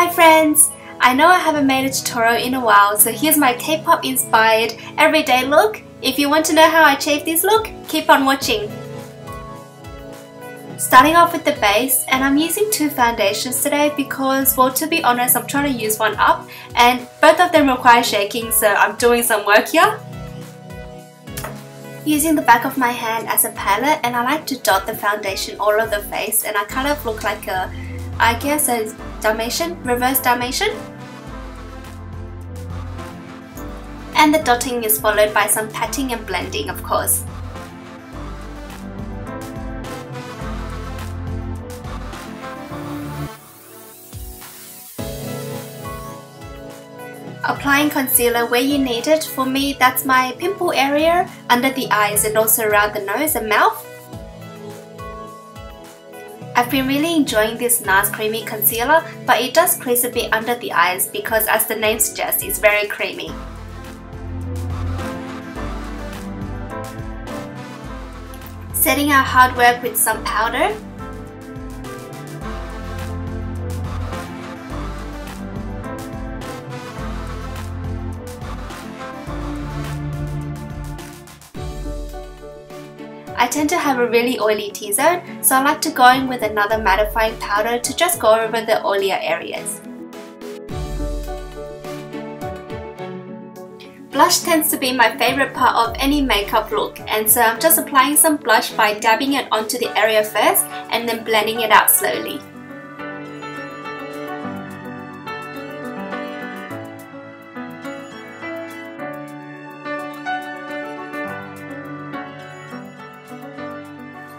Hi friends! I know I haven't made a tutorial in a while, so here's my K-pop inspired everyday look. If you want to know how I achieve this look, keep on watching. Starting off with the base, and I'm using two foundations today because, well, to be honest, I'm trying to use one up and both of them require shaking, so I'm doing some work here. Using the back of my hand as a palette, and I like to dot the foundation all over the face, and I kind of look like a, I guess, a Dalmatian, reverse Dalmatian. And the dotting is followed by some patting and blending, of course. Applying concealer where you need it. For me, that's my pimple area, under the eyes, and also around the nose and mouth. I've been really enjoying this Nars creamy concealer, but it does crease a bit under the eyes because, as the name suggests, it's very creamy. Setting our hard work with some powder. I tend to have a really oily T-zone, so I like to go in with another mattifying powder to just go over the oilier areas. Blush tends to be my favourite part of any makeup look, and so I'm just applying some blush by dabbing it onto the area first and then blending it out slowly.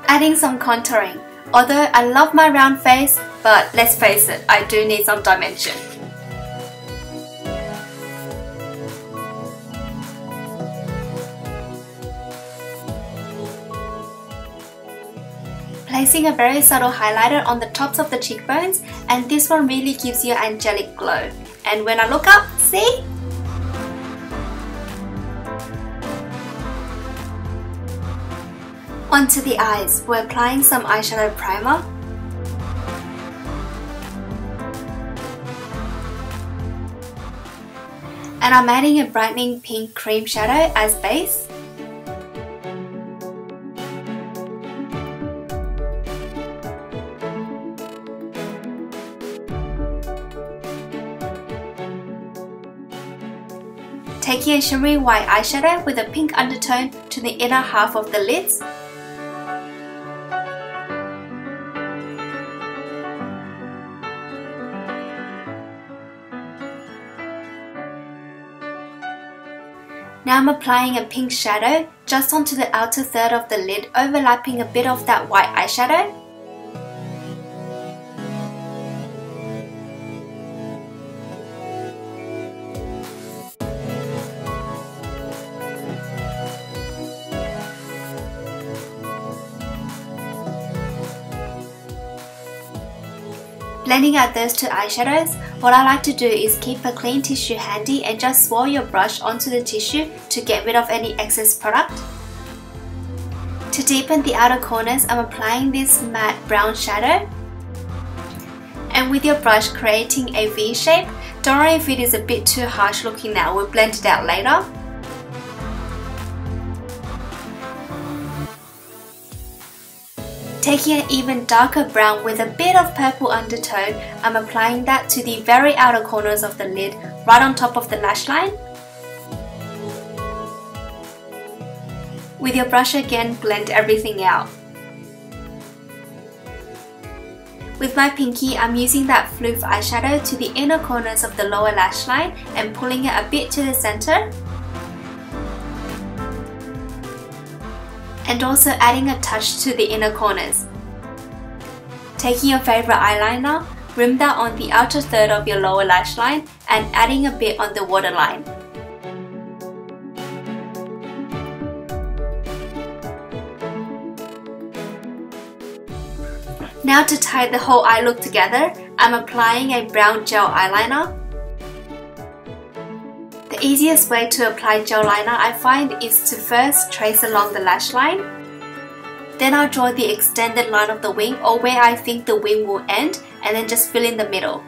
Adding some contouring. Although I love my round face, but let's face it, I do need some dimension. Placing a very subtle highlighter on the tops of the cheekbones, and this one really gives you an angelic glow. And when I look up, see? Onto the eyes, we're applying some eyeshadow primer. And I'm adding a brightening pink cream shadow as base. Taking a shimmery white eyeshadow with a pink undertone to the inner half of the lids. Now I'm applying a pink shadow just onto the outer third of the lid, overlapping a bit of that white eyeshadow. Blending out those two eyeshadows, what I like to do is keep a clean tissue handy and just swirl your brush onto the tissue to get rid of any excess product. To deepen the outer corners, I'm applying this matte brown shadow. And with your brush creating a V shape. Don't worry if it is a bit too harsh looking now, we'll blend it out later. Taking an even darker brown with a bit of purple undertone, I'm applying that to the very outer corners of the lid, right on top of the lash line. With your brush again, blend everything out. With my pinky, I'm using that phloof eyeshadow to the inner corners of the lower lash line and pulling it a bit to the center. And also adding a touch to the inner corners. Taking your favourite eyeliner, rim that on the outer third of your lower lash line and adding a bit on the waterline. Now to tie the whole eye look together, I'm applying a brown gel eyeliner. The easiest way to apply gel liner I find is to first trace along the lash line. Then I'll draw the extended line of the wing or where I think the wing will end and then just fill in the middle.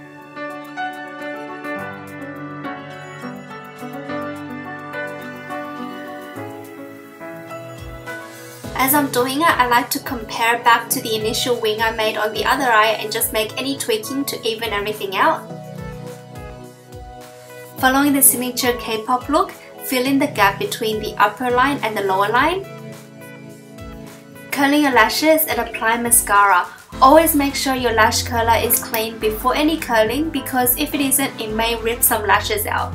As I'm doing it, I like to compare back to the initial wing I made on the other eye and just make any tweaking to even everything out. Following the signature K-pop look, fill in the gap between the upper line and the lower line. Curling your lashes and apply mascara. Always make sure your lash curler is clean before any curling because if it isn't, it may rip some lashes out.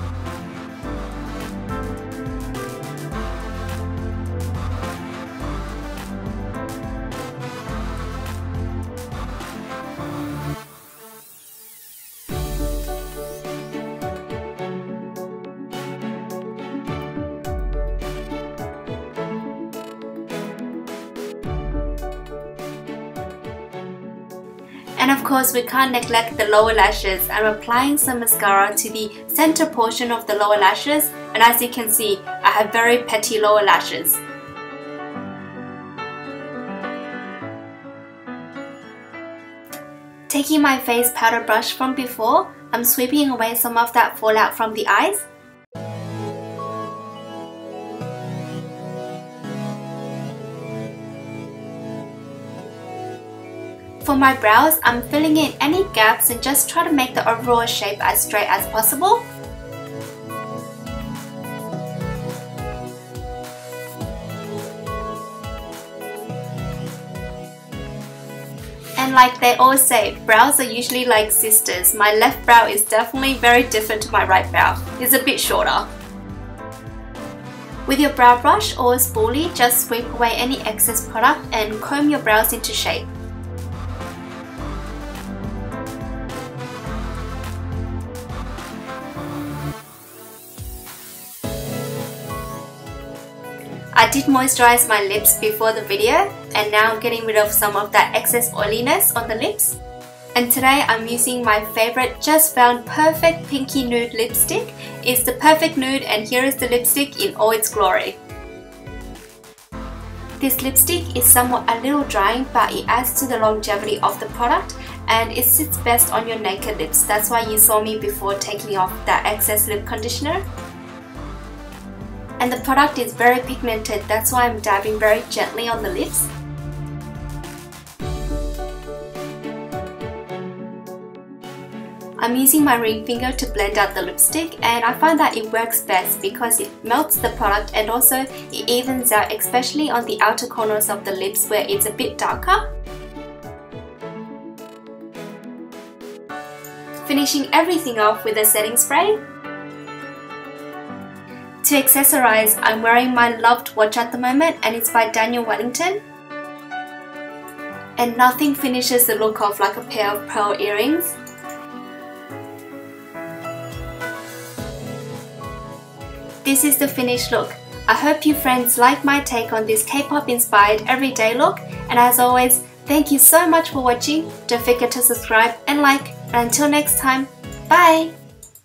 And of course, we can't neglect the lower lashes. I'm applying some mascara to the center portion of the lower lashes, and as you can see, I have very petty lower lashes. Taking my face powder brush from before, I'm sweeping away some of that fallout from the eyes. For my brows, I'm filling in any gaps and just try to make the overall shape as straight as possible. And like they always say, brows are usually like sisters. My left brow is definitely very different to my right brow. It's a bit shorter. With your brow brush or spoolie, just sweep away any excess product and comb your brows into shape. I did moisturize my lips before the video and now I'm getting rid of some of that excess oiliness on the lips. And today I'm using my favorite just found perfect pinky nude lipstick. It's the perfect nude and here is the lipstick in all its glory. This lipstick is somewhat a little drying but it adds to the longevity of the product and it sits best on your naked lips. That's why you saw me before taking off that excess lip conditioner. And the product is very pigmented, that's why I'm dabbing very gently on the lips. I'm using my ring finger to blend out the lipstick and I find that it works best because it melts the product and also it evens out, especially on the outer corners of the lips where it's a bit darker. Finishing everything off with a setting spray. To accessorize, I'm wearing my loved watch at the moment and it's by Daniel Wellington. And nothing finishes the look off like a pair of pearl earrings. This is the finished look. I hope you friends like my take on this K-pop inspired everyday look, and as always, thank you so much for watching. Don't forget to subscribe and like, and until next time, bye!